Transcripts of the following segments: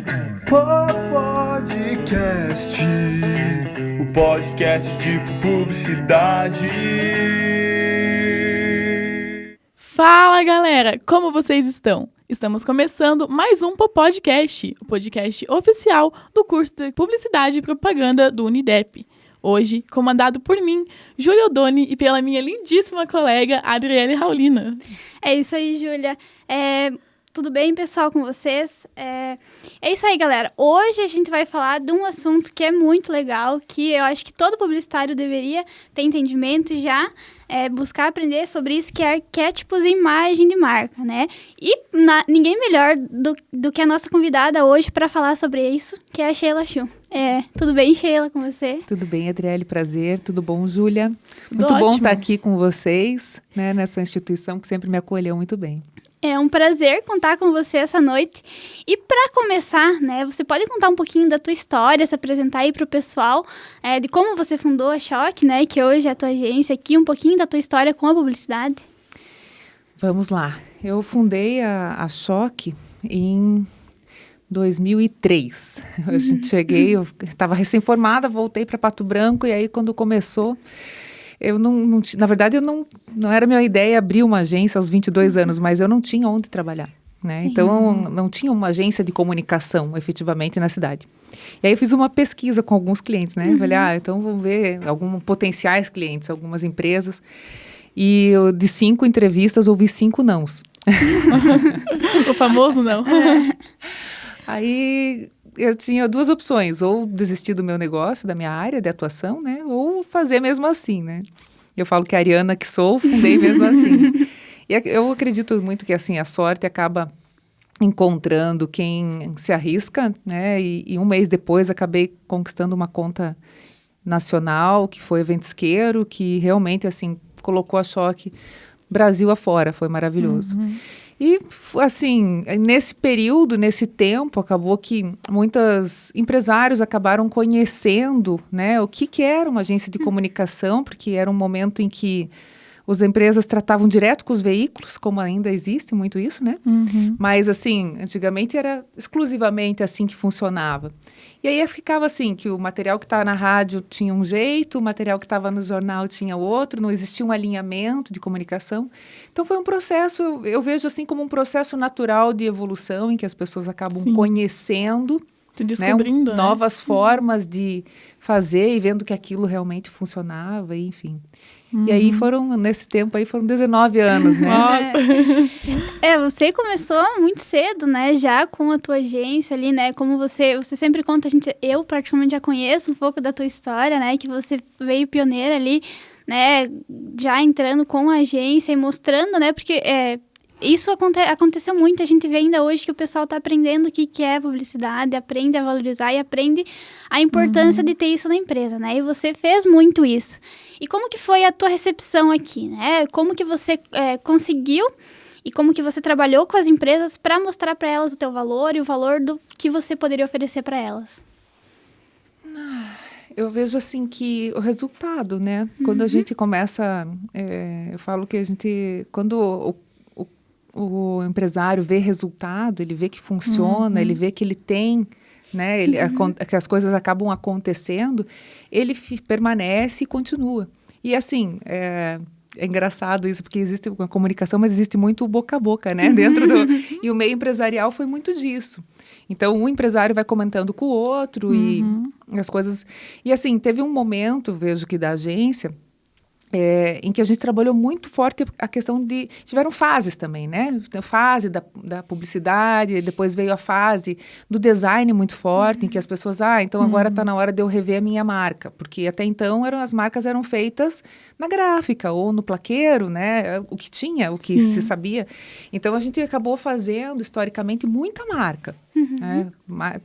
Podcast, o podcast de publicidade. Fala, galera! Como vocês estão? Estamos começando mais um Podcast, o podcast oficial do curso de Publicidade e Propaganda do Unidep. Hoje, comandado por mim, Júlia Odoni, e pela minha lindíssima colega, Adriele Raulina. É isso aí, Júlia. Tudo bem, pessoal, com vocês? É isso aí, galera. Hoje a gente vai falar de um assunto que é muito legal, que eu acho que todo publicitário deveria ter entendimento e já buscar aprender sobre isso, que é arquétipos e imagem de marca, né? E ninguém melhor do que a nossa convidada hoje para falar sobre isso, que é a Sheila Chu. Tudo bem, Sheila, com você? Tudo bem, Adriele, prazer. Tudo bom, Júlia? Tudo muito ótimo. Bom estar aqui com vocês, né, nessa instituição que sempre me acolheu muito bem. É um prazer contar com você essa noite. E para começar, né, você pode contar um pouquinho da tua história, se apresentar aí para o pessoal, de como você fundou a Choque, né, que hoje é a tua agência aqui, um pouquinho da tua história com a publicidade. Vamos lá. Eu fundei a Choque em 2003. Eu estava recém-formada, voltei para Pato Branco e aí quando começou... na verdade, não era minha ideia abrir uma agência aos 22 anos, mas eu não tinha onde trabalhar, né? Então, não tinha uma agência de comunicação, efetivamente, na cidade. E aí, eu fiz uma pesquisa com alguns clientes, né? Falei, então, vamos ver alguns potenciais clientes, algumas empresas. E de 5 entrevistas, ouvi 5 nãos. O famoso não. Aí... eu tinha 2 opções, ou desistir do meu negócio, da minha área de atuação, né? Ou fazer mesmo assim, né? Eu falo que a Ariana que sou, fundei mesmo assim. E eu acredito muito que, assim, a sorte acaba encontrando quem se arrisca, né? E um mês depois acabei conquistando uma conta nacional, que foi a Ventisqueiro, que realmente, assim, colocou a Choque Brasil afora, foi maravilhoso. E, assim, nesse período, nesse tempo, acabou que muitos empresários acabaram conhecendo, né, o que era uma agência de comunicação, porque era um momento em que as empresas tratavam direto com os veículos, como ainda existe muito isso, né? Mas, assim, antigamente era exclusivamente assim que funcionava. E aí ficava assim, que o material que estava na rádio tinha um jeito, o material que estava no jornal tinha outro, não existia um alinhamento de comunicação. Então, foi um processo, eu vejo assim como um processo natural de evolução, em que as pessoas acabam conhecendo, Se descobrindo, né? novas formas de fazer e vendo que aquilo realmente funcionava, e, enfim. E aí nesse tempo aí, foram 19 anos, né? Nossa! Você começou muito cedo, né, já com a tua agência ali, né, como você sempre conta, eu praticamente já conheço um pouco da tua história, né, que você veio pioneira ali, né, já entrando com a agência e mostrando, né, porque isso aconteceu muito, a gente vê ainda hoje que o pessoal está aprendendo o que é publicidade, aprende a valorizar e aprende a importância de ter isso na empresa, né? E você fez muito isso. E como que foi a tua recepção aqui, né? Como que você conseguiu e como que você trabalhou com as empresas para mostrar para elas o teu valor e o valor do que você poderia oferecer para elas? Eu vejo assim que o resultado, né? Quando a gente começa, eu falo que quando o empresário vê resultado, ele vê que funciona, ele vê que ele tem, né, que as coisas acabam acontecendo, ele permanece e continua. E assim, é engraçado isso, porque existe uma comunicação, mas existe muito boca a boca, né, e o meio empresarial foi muito disso. Então, um empresário vai comentando com o outro e as coisas... E assim, teve um momento, vejo que da agência... em que a gente trabalhou muito forte a questão de... Tiveram fases também, né? A fase da publicidade, depois veio a fase do design muito forte, em que as pessoas... então agora está na hora de eu rever a minha marca. Porque até então as marcas eram feitas na gráfica ou no plaqueiro, né? O que tinha, o que se sabia. Então a gente acabou fazendo, historicamente, muita marca.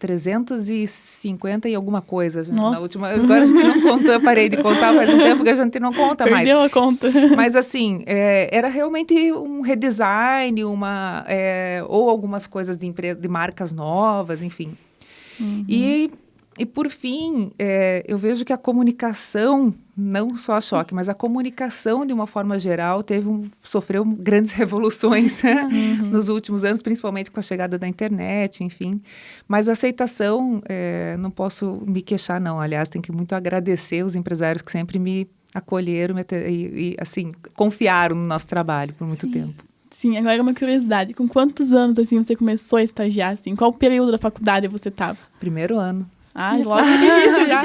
350 e alguma coisa. Nossa. Na última, agora a gente não contou, eu parei de contar faz um tempo que a gente não conta mais. Perdeu a conta. Mas assim, era realmente um redesign, ou algumas coisas de marcas novas, enfim. E por fim, eu vejo que a comunicação, não só a Choque, mas a comunicação de uma forma geral sofreu grandes revoluções nos últimos anos, principalmente com a chegada da internet, enfim. Mas a aceitação, não posso me queixar, não. Aliás, tenho que muito agradecer os empresários que sempre me acolheram e assim, confiaram no nosso trabalho por muito tempo. Sim, agora uma curiosidade. Com quantos anos, assim, você começou a estagiar, assim? Qual período da faculdade você estava? Primeiro ano. Ah, logo no início já.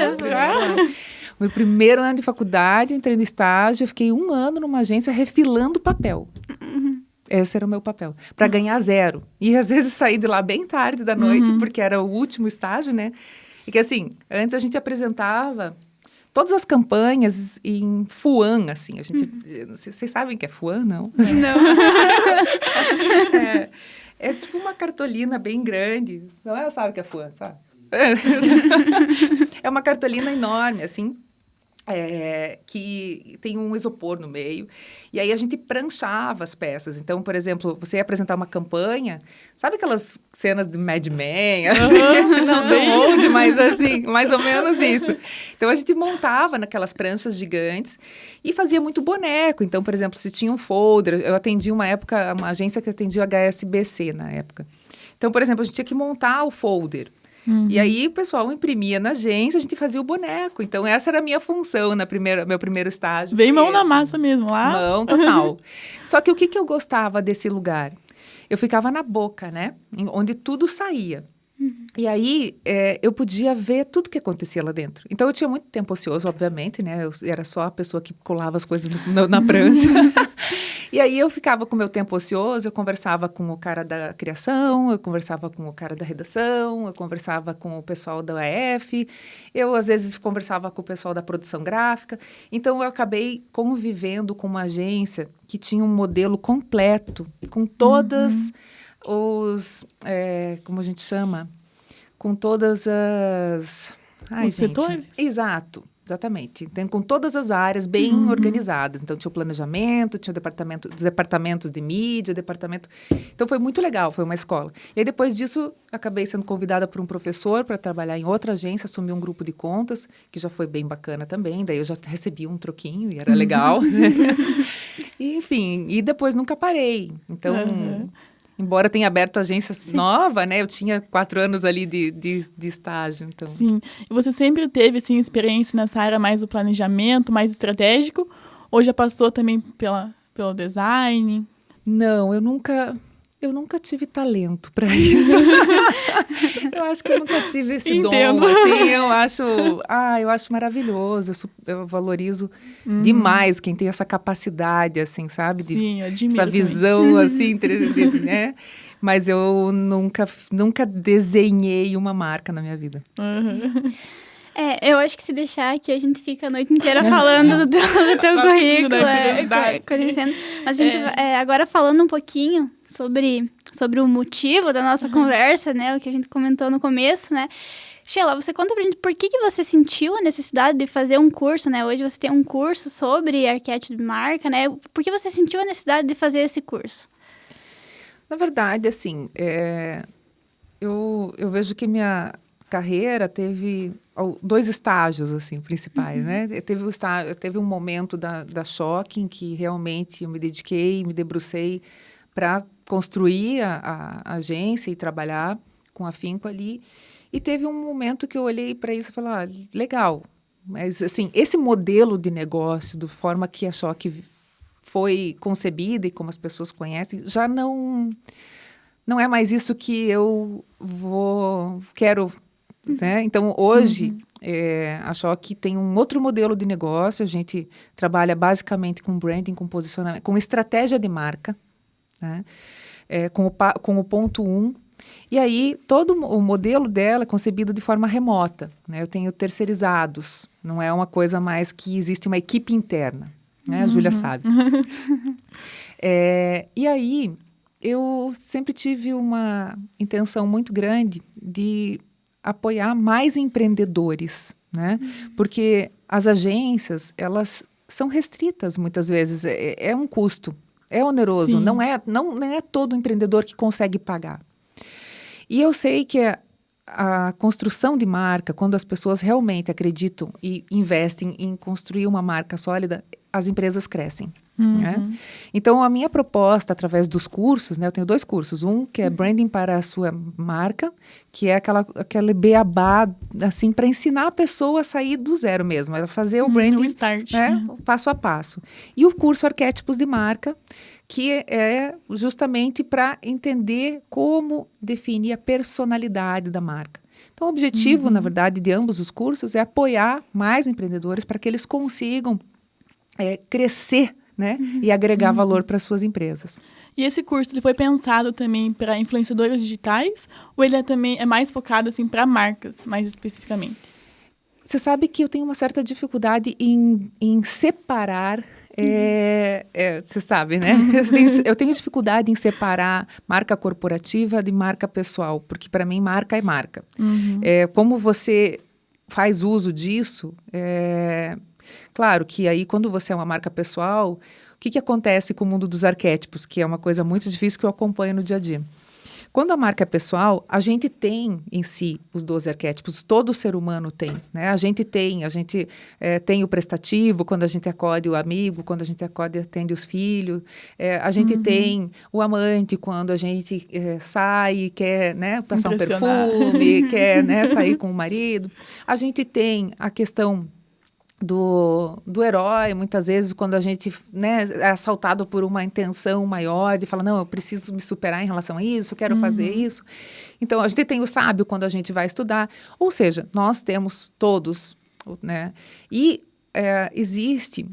Meu primeiro ano de faculdade, eu entrei no estágio, eu fiquei 1 ano numa agência refilando papel. Esse era o meu papel, para ganhar 0. E às vezes sair de lá bem tarde da noite, porque era o último estágio, né? E que assim, antes a gente apresentava todas as campanhas em FUAN, assim. A gente, vocês sabem que é FUAN, não? Não. É tipo uma cartolina bem grande. Não é, sabe o que é FUAN, sabe? É uma cartolina enorme, assim, que tem um isopor no meio. E aí a gente pranchava as peças. Então, por exemplo, você ia apresentar uma campanha, sabe aquelas cenas de Mad Men? Assim, não tão old, mas assim, mais ou menos isso. Então, a gente montava naquelas pranchas gigantes e fazia muito boneco. Então, por exemplo, se tinha um folder, eu atendi uma agência que atendia o HSBC na época. Então, por exemplo, a gente tinha que montar o folder. E aí o pessoal imprimia na agência, a gente fazia o boneco. Então, essa era a minha função meu primeiro estágio. Bem mão na massa mesmo, lá? Mão, total. Só que o que eu gostava desse lugar? Eu ficava na boca, né? Onde tudo saía. E aí, eu podia ver tudo que acontecia lá dentro. Então, eu tinha muito tempo ocioso, obviamente, né? Eu era só a pessoa que colava as coisas na prancha. E aí, eu ficava com o meu tempo ocioso, eu conversava com o cara da criação, eu conversava com o cara da redação, eu conversava com o pessoal da UEF, eu, às vezes, conversava com o pessoal da produção gráfica. Então, eu acabei convivendo com uma agência que tinha um modelo completo, com todas... como a gente chama? Com todas as... Os setores? Exato, exatamente. Então, com todas as áreas bem organizadas. Então, tinha o planejamento, tinha os departamentos de mídia, departamento... Então, foi muito legal, foi uma escola. E aí, depois disso, acabei sendo convidada por um professor para trabalhar em outra agência, assumir um grupo de contas, que já foi bem bacana também. Daí, eu já recebi um troquinho e era legal. E, enfim, e depois nunca parei. Então... Embora tenha aberto agência nova, né? Eu tinha 4 anos ali de estágio, então... Sim. E você sempre teve, assim, experiência nessa área mais do planejamento, mais estratégico? Ou já passou também pelo design? Não, eu nunca tive talento para isso. Eu acho que eu nunca tive esse dom, assim. Eu acho maravilhoso. Eu valorizo demais quem tem essa capacidade, assim, sabe? Sim, eu admiro essa visão, também. assim, né? Mas eu nunca desenhei uma marca na minha vida. Eu acho que se deixar aqui, a gente fica a noite inteira falando do teu currículo. Conhecendo. Mas a gente, agora falando um pouquinho sobre o motivo da nossa conversa, né? O que a gente comentou no começo, né? Sheila, você conta pra gente por que você sentiu a necessidade de fazer um curso, né? Hoje você tem um curso sobre arquétipo de marca, né? Por que você sentiu a necessidade de fazer esse curso? Na verdade, assim, eu vejo que minha carreira teve 2 estágios, assim, principais, né? Teve um momento da Choque em que realmente eu me dediquei, me debrucei para construir a agência e trabalhar com afinco ali. E teve um momento que eu olhei para isso e falei, legal, mas, assim, esse modelo de negócio, da forma que a Choque foi concebida e como as pessoas conhecem, já não é mais isso que eu quero... Né? Então, hoje, a Choque tem um outro modelo de negócio. A gente trabalha basicamente com branding, com posicionamento, com estratégia de marca, né? Com o ponto 1. E aí, todo o modelo dela é concebido de forma remota, né? Eu tenho terceirizados. Não é uma coisa mais que existe uma equipe interna, né? A Júlia sabe. E aí, eu sempre tive uma intenção muito grande de apoiar mais empreendedores, né? Porque as agências, elas são restritas muitas vezes, é um custo, é oneroso, não é todo empreendedor que consegue pagar. E eu sei que a construção de marca, quando as pessoas realmente acreditam e investem em construir uma marca sólida, as empresas crescem. Né? Então, a minha proposta, através dos cursos, né, eu tenho 2 cursos. Um que é Branding para a sua marca, que é aquele beabá, assim, para ensinar a pessoa a sair do zero mesmo, a fazer o branding, start. né, passo a passo. E o curso Arquétipos de Marca, que é justamente para entender como definir a personalidade da marca. Então, o objetivo, na verdade, de ambos os cursos é apoiar mais empreendedores para que eles consigam crescer, né, e agregar valor para as suas empresas. E esse curso ele foi pensado também para influenciadoras digitais ou ele também é mais focado assim para marcas, mais especificamente? Você sabe que eu tenho uma certa dificuldade em separar. Você sabe, né? Eu tenho dificuldade em separar marca corporativa de marca pessoal, porque para mim marca é marca. Como você faz uso disso, claro que aí quando você é uma marca pessoal, o que acontece com o mundo dos arquétipos, que é uma coisa muito difícil que eu acompanho no dia a dia. Quando a marca é pessoal, a gente tem em si os 12 arquétipos, todo ser humano tem, né? A gente tem o prestativo, quando a gente acode o amigo, quando a gente acode atende os filhos, a gente tem o amante, quando a gente sai e quer, né, passar um perfume, quer, né, sair com o marido. A gente tem a questão do herói, muitas vezes, quando a gente, né, é assaltado por uma intenção maior, de falar, não, eu preciso me superar em relação a isso, eu quero fazer isso. Então, a gente tem o sábio quando a gente vai estudar. Ou seja, nós temos todos, né? E existe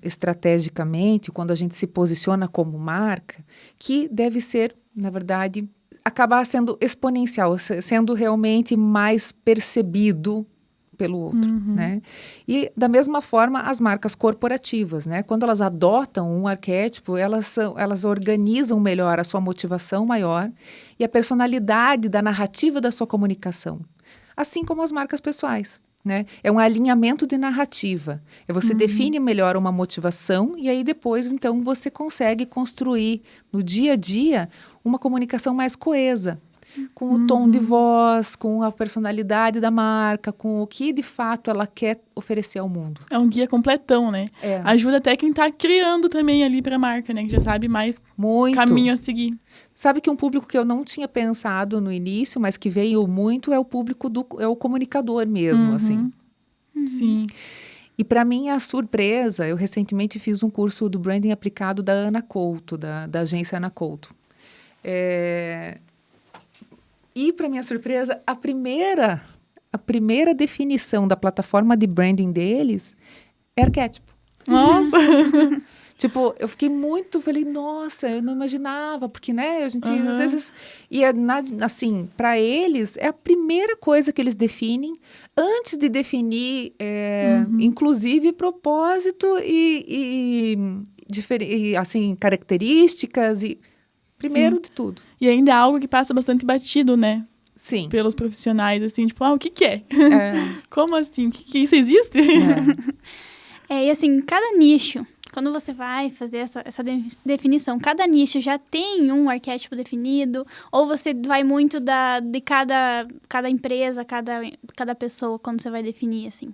estrategicamente, quando a gente se posiciona como marca, que deve ser, na verdade, acabar sendo exponencial, sendo realmente mais percebido pelo outro, né? E da mesma forma as marcas corporativas, né? Quando elas adotam um arquétipo, elas organizam melhor a sua motivação maior e a personalidade da narrativa da sua comunicação, assim como as marcas pessoais, né? É um alinhamento de narrativa. Você define melhor uma motivação e aí depois, então, você consegue construir no dia a dia uma comunicação mais coesa, com o tom de voz, com a personalidade da marca, com o que de fato ela quer oferecer ao mundo. É um guia completão, né? Ajuda até quem tá criando também ali para a marca, né? Que já sabe mais caminho a seguir. Sabe que um público que eu não tinha pensado no início, mas que veio muito, é o público é o comunicador mesmo, assim. Sim. E para minha surpresa, eu recentemente fiz um curso do branding aplicado da Ana Couto, da agência Ana Couto. E, para minha surpresa, a primeira definição da plataforma de branding deles é arquétipo. Nossa! Tipo, eu fiquei falei, nossa, eu não imaginava, porque, né, a gente, às vezes, assim, para eles, é a primeira coisa que eles definem, antes de definir, inclusive, propósito e assim, características primeiro de tudo. E ainda é algo que passa bastante batido, né? Sim. Pelos profissionais, assim, tipo, o que é? Como assim? Que isso existe? E assim, cada nicho, quando você vai fazer essa definição, cada nicho já tem um arquétipo definido, ou você vai muito de cada empresa, cada pessoa, quando você vai definir, assim?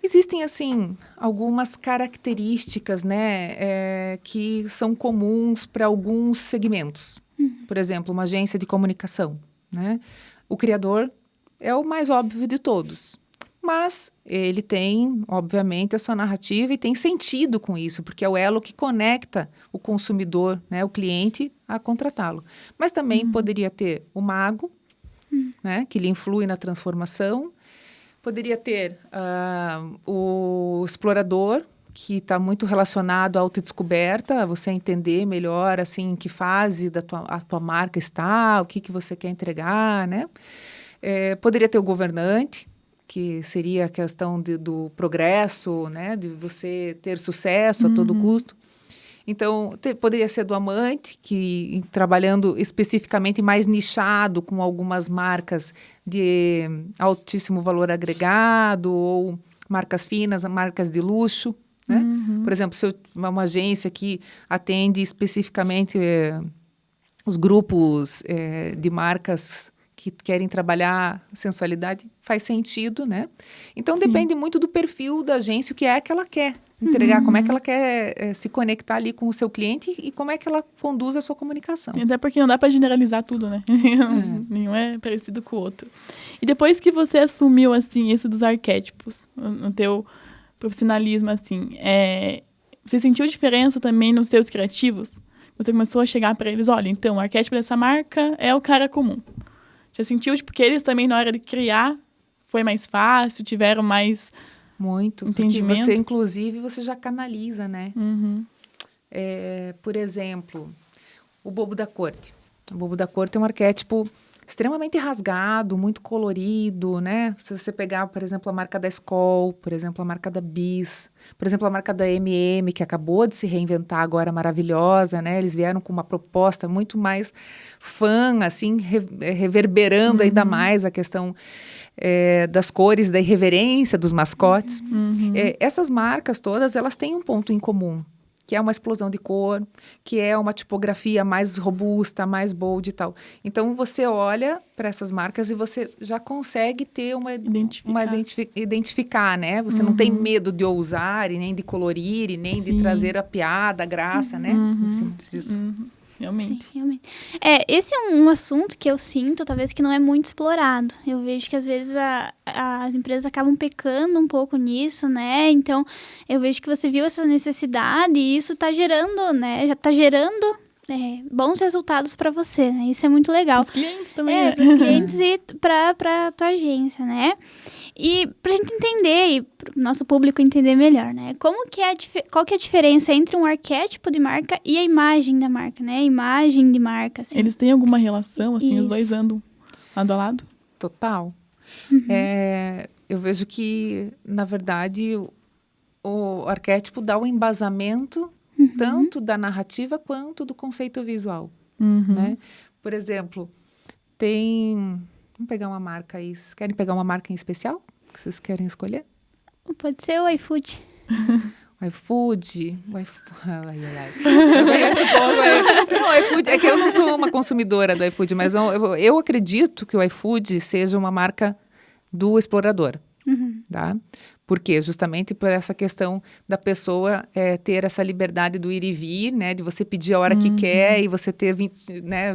Existem, assim, algumas características, né, que são comuns para alguns segmentos. Por exemplo, uma agência de comunicação, né? O criador é o mais óbvio de todos. Mas ele tem, obviamente, a sua narrativa e tem sentido com isso, porque é o elo que conecta o consumidor, né, o cliente, a contratá-lo. Mas também poderia ter o mago, né, que lhe influi na transformação. Poderia ter o explorador, que está muito relacionado à autodescoberta, você entender melhor, assim, em que fase a tua marca está, o que você quer entregar, né? Poderia ter o governante, que seria a questão do progresso, né? De você ter sucesso a todo custo. Então, poderia ser do amante, que trabalhando especificamente mais nichado com algumas marcas de altíssimo valor agregado ou marcas finas, marcas de luxo, né? Por exemplo, se uma agência que atende especificamente os grupos de marcas que querem trabalhar sensualidade, faz sentido, né? Então, depende muito do perfil da agência, o que é que ela quer entregar, como é que ela quer se conectar ali com o seu cliente e como é que ela conduz a sua comunicação. Até porque não dá pra generalizar tudo, né? Nenhum é parecido com o outro. E depois que você assumiu, assim, esse dos arquétipos, no teu profissionalismo, assim, você sentiu diferença também nos teus criativos? Você começou a chegar pra eles, olha, então, o arquétipo dessa marca é o cara comum. Já sentiu, tipo, que eles também, na hora de criar, foi mais fácil, tiveram mais muito, entendimento? Porque você, inclusive, você já canaliza, né? Por exemplo, o bobo da corte. O bobo da corte é um arquétipo extremamente rasgado, muito colorido, né? Se você pegar, por exemplo, a marca da Skol, por exemplo, a marca da Bis, por exemplo, a marca da M&M, que acabou de se reinventar agora, maravilhosa, né? Eles vieram com uma proposta muito mais fã, assim, reverberando ainda mais a questão das cores, da irreverência dos mascotes. Essas marcas todas, elas têm um ponto em comum, que é uma explosão de cor, que é uma tipografia mais robusta, mais bold e tal. Então, você olha para essas marcas e você já consegue ter identificar, né? Você não tem medo de ousar, e nem de colorir, e nem de trazer a piada, a graça, né? Em cima disso. Realmente. Sim, realmente. Esse é um assunto que eu sinto, talvez, que não é muito explorado. Eu vejo que, às vezes, as empresas acabam pecando um pouco nisso, né? Então, eu vejo que você viu essa necessidade e isso tá gerando, né? Já tá gerando bons resultados para você, né? Isso é muito legal. Os clientes também, né? Para os clientes e para tua agência, né? E pra gente entender e pro nosso público entender melhor, né? Qual que é a diferença entre um arquétipo de marca e a imagem da marca, né? A imagem de marca, assim. Eles têm alguma relação, assim, os Isso. dois andam lado a lado? Total. Eu vejo que, na verdade, o arquétipo dá o embasamento tanto da narrativa quanto do conceito visual, né? Por exemplo, vamos pegar uma marca aí. Vocês querem pegar uma marca em especial? Que vocês querem escolher? Pode ser o iFood. O iFood. Ai. Não, o iFood, é que eu não sou uma consumidora do iFood, mas eu acredito que o iFood seja uma marca do explorador, tá? Por quê? Justamente por essa questão da pessoa ter essa liberdade do ir e vir, né? De você pedir a hora que quer e você ter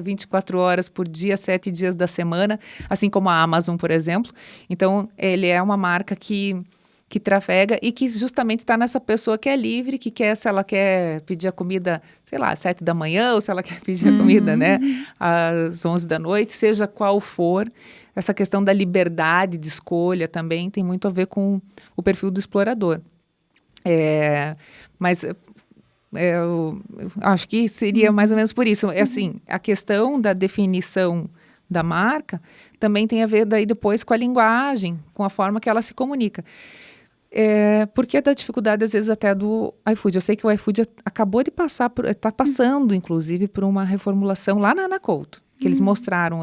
24 horas por dia, 7 dias da semana, assim como a Amazon, por exemplo. Então, ele é uma marca que trafega e que justamente está nessa pessoa que é livre, que quer, se ela quer pedir a comida, sei lá, às 7 da manhã, ou se ela quer pedir a comida, né, às 11 da noite, seja qual for. Essa questão da liberdade de escolha também tem muito a ver com o perfil do explorador. Mas eu acho que seria mais ou menos por isso. Assim, a questão da definição da marca também tem a ver daí depois com a linguagem, com a forma que ela se comunica. Porque da dificuldade, às vezes, até do iFood. Eu sei que o iFood acabou de passar, está passando, inclusive, por uma reformulação lá na Ana Couto, que eles mostraram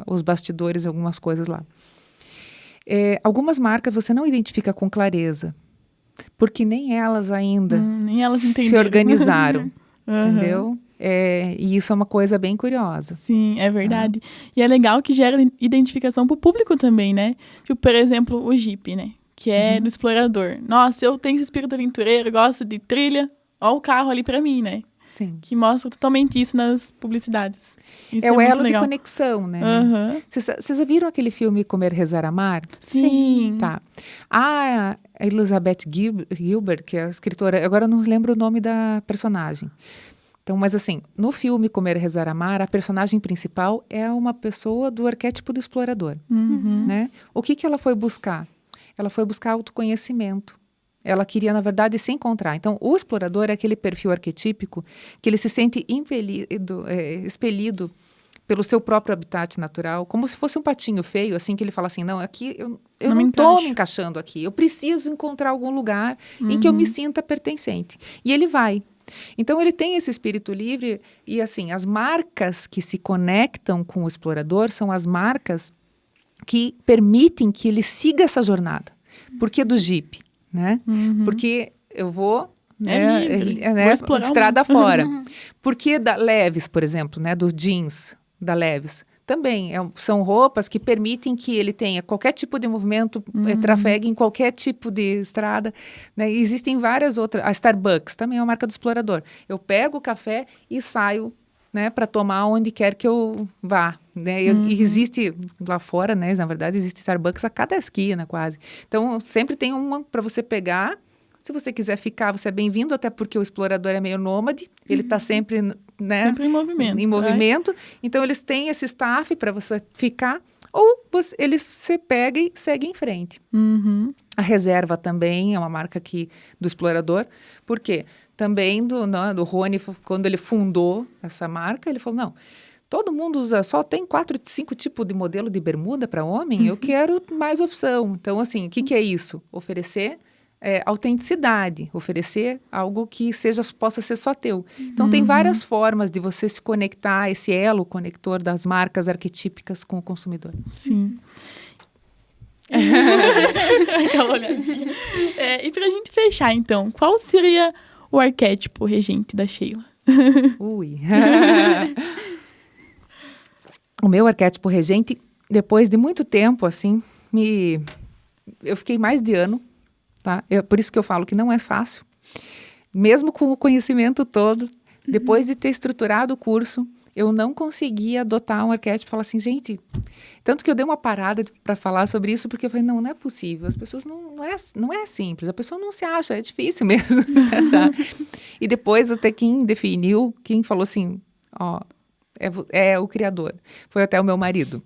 os bastidores, algumas coisas lá. Algumas marcas você não identifica com clareza, porque nem elas ainda se organizaram, entendeu? E isso é uma coisa bem curiosa. Sim, é verdade. E é legal que gera identificação pro público também, né? Tipo, por exemplo, o Jeep, né? Que é do explorador. Nossa, eu tenho esse espírito aventureiro, gosto de trilha. Ó o carro ali pra mim, né? Sim. Que mostra totalmente isso nas publicidades. Isso é o muito elo legal. de conexão, né? Vocês já viram aquele filme Comer, Rezar, Amar? Sim. Tá. A Elizabeth Gilbert, que é a escritora, agora eu não lembro o nome da personagem. Então, mas assim, no filme Comer, Rezar, Amar, a personagem principal é uma pessoa do arquétipo do explorador, né? O que ela foi buscar? Ela foi buscar autoconhecimento. Ela queria, na verdade, se encontrar. Então, o explorador é aquele perfil arquetípico que ele se sente expelido pelo seu próprio habitat natural, como se fosse um patinho feio, assim, que ele fala assim, não, aqui eu não estou me encaixando aqui, eu preciso encontrar algum lugar em que eu me sinta pertencente. E ele vai. Então, ele tem esse espírito livre e, assim, as marcas que se conectam com o explorador são as marcas que permitem que ele siga essa jornada. Por que do Jeep? Né? Porque eu vou, vou explorar estrada fora. Por que da Levi's, por exemplo, né? Do jeans da Levi's? também são roupas que permitem que ele tenha qualquer tipo de movimento, trafegue em qualquer tipo de estrada, né? E existem várias outras. A Starbucks também é uma marca do explorador. Eu pego o café e saio, né, para tomar onde quer que eu vá, né? E existe lá fora, né, na verdade, existe Starbucks a cada esquina quase. Então, sempre tem uma para você pegar. Se você quiser ficar, você é bem-vindo, até porque o explorador é meio nômade, ele está sempre, né, Sempre em movimento. em movimento. Então, eles têm esse staff para você ficar, ou você pega e segue em frente. A Reserva também é uma marca do explorador, porque também do Rony, quando ele fundou essa marca, ele falou, não, todo mundo usa, só tem 4, 5 tipos de modelo de bermuda para homem, eu quero mais opção. Então, assim, o que é isso? Oferecer autenticidade, oferecer algo que possa ser só teu. Então, tem várias formas de você se conectar, esse elo conector das marcas arquetípicas com o consumidor. Sim. Aquela olhadinha. E pra gente fechar, então, qual seria o arquétipo regente da Sheila? Ui. O meu arquétipo regente, depois de muito tempo, assim, eu fiquei mais de ano, tá? Por isso que eu falo que não é fácil. Mesmo com o conhecimento todo, depois de ter estruturado o curso, eu não conseguia adotar um arquétipo e falar assim, gente... Tanto que eu dei uma parada para falar sobre isso, porque eu falei, não é possível. As pessoas não é simples. A pessoa não se acha, é difícil mesmo se achar. E depois até quem definiu, quem falou assim, ó, é o criador. Foi até o meu marido.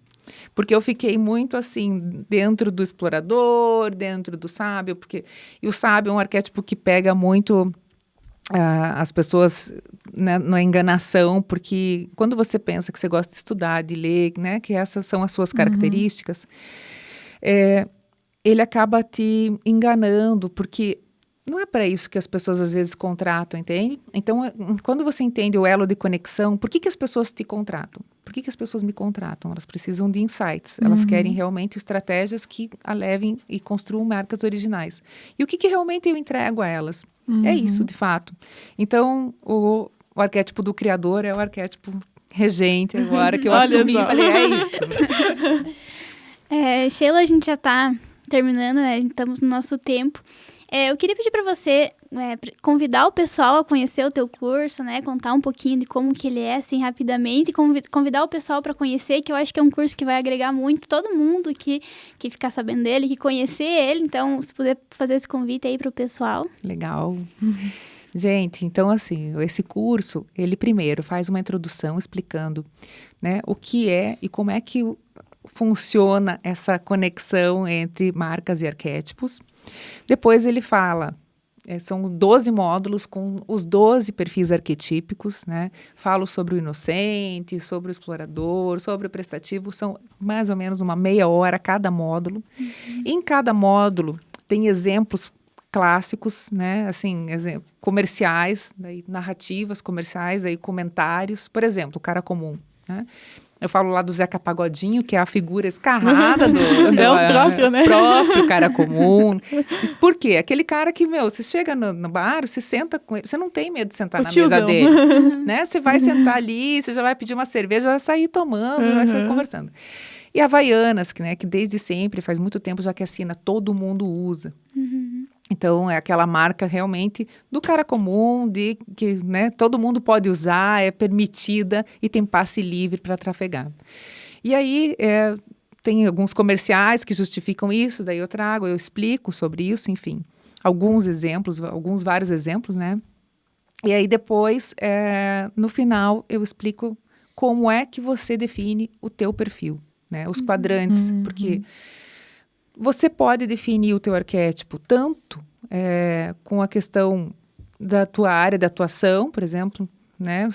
Porque eu fiquei muito assim, dentro do explorador, dentro do sábio, e o sábio é um arquétipo que pega muito as pessoas, né, na enganação, porque quando você pensa que você gosta de estudar, de ler, né, que essas são as suas características, ele acaba te enganando, porque não é para isso que as pessoas às vezes contratam, entende? Então, quando você entende o elo de conexão, por que as pessoas te contratam? Por que as pessoas me contratam? Elas precisam de insights, elas querem realmente estratégias que a levem e construam marcas originais. E o que realmente eu entrego a elas? É isso, de fato. Então, o arquétipo do criador é o arquétipo regente, agora que eu assumi, falei, é isso. Sheila, a gente já está terminando, né? Estamos no nosso tempo. Eu queria pedir para você convidar o pessoal a conhecer o teu curso, né? Contar um pouquinho de como que ele é, assim, rapidamente. E convidar o pessoal para conhecer, que eu acho que é um curso que vai agregar muito todo mundo que ficar sabendo dele, que conhecer ele. Então, se puder fazer esse convite aí para o pessoal. Legal. Gente, então assim, esse curso, ele primeiro faz uma introdução explicando, né, o que é e como é que funciona essa conexão entre marcas e arquétipos. Depois ele fala, são 12 módulos com os 12 perfis arquetípicos, né? Falo sobre o inocente, sobre o explorador, sobre o prestativo, são mais ou menos uma meia hora cada módulo. Em cada módulo tem exemplos clássicos, né? Assim, comerciais, daí, narrativas comerciais, daí, comentários. Por exemplo, o cara comum, né? Eu falo lá do Zeca Pagodinho, que é a figura escarrada do é o próprio, né? Próprio cara comum. Por quê? Aquele cara que, você chega no bar, você senta com ele, você não tem medo de sentar na mesa dele, né? Você vai sentar ali, você já vai pedir uma cerveja, já vai sair tomando, já vai sair conversando. E a Havaianas, que desde sempre, faz muito tempo já que assina, todo mundo usa. Então, é aquela marca realmente do cara comum, que, né, todo mundo pode usar, é permitida e tem passe livre para trafegar. E aí, tem alguns comerciais que justificam isso, daí eu explico sobre isso, enfim. Vários exemplos, né? E aí, depois, no final, eu explico como é que você define o teu perfil, né? Os quadrantes, porque... Você pode definir o teu arquétipo tanto com a questão da tua área de atuação, por exemplo, né?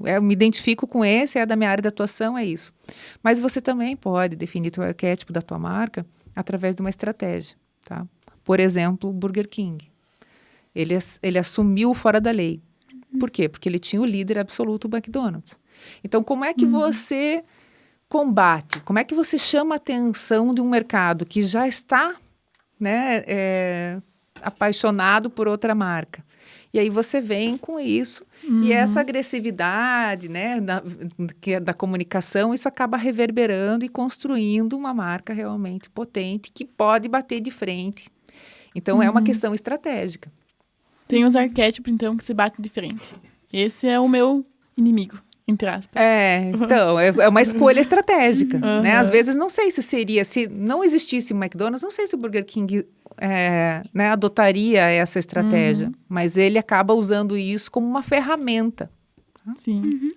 Eu me identifico com esse, é da minha área de atuação, é isso. Mas você também pode definir o teu arquétipo da tua marca através de uma estratégia, tá? Por exemplo, o Burger King. Ele assumiu fora da lei. Por quê? Porque ele tinha o líder absoluto, o McDonald's. Então, como é que você... combate, como é que você chama a atenção de um mercado que já está, né, apaixonado por outra marca? E aí você vem com isso. E essa agressividade, né, que é da comunicação, isso acaba reverberando e construindo uma marca realmente potente que pode bater de frente. Então, é uma questão estratégica. Tem os arquétipos, então, que se batem de frente. Esse é o meu inimigo, entre aspas. Então, é uma escolha estratégica, né? Às vezes, não sei se não existisse o McDonald's, não sei se o Burger King né, adotaria essa estratégia, mas ele acaba usando isso como uma ferramenta. Sim.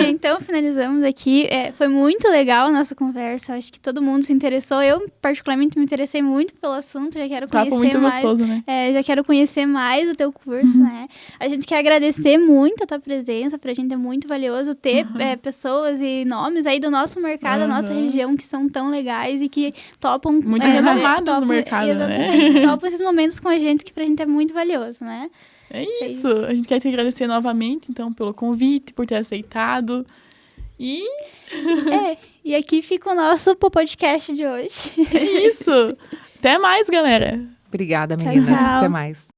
Então, finalizamos aqui. Foi muito legal a nossa conversa. Acho que todo mundo se interessou. Eu, particularmente, me interessei muito pelo assunto. Já quero conhecer Papo muito mais. gostoso, né? Já quero conhecer mais o teu curso, né? A gente quer agradecer muito a tua presença. Pra gente é muito valioso ter pessoas e nomes aí do nosso mercado, da nossa região, que são tão legais e que topam... Muito renomadas no mercado, exatamente, né? topam esses momentos com a gente, que pra gente é muito valioso, né? É isso. A gente quer te agradecer novamente, então, pelo convite, por ter aceitado. E E aqui fica o nosso podcast de hoje. é isso. Até mais, galera. Obrigada, Tchau, meninas. tchau. Até mais.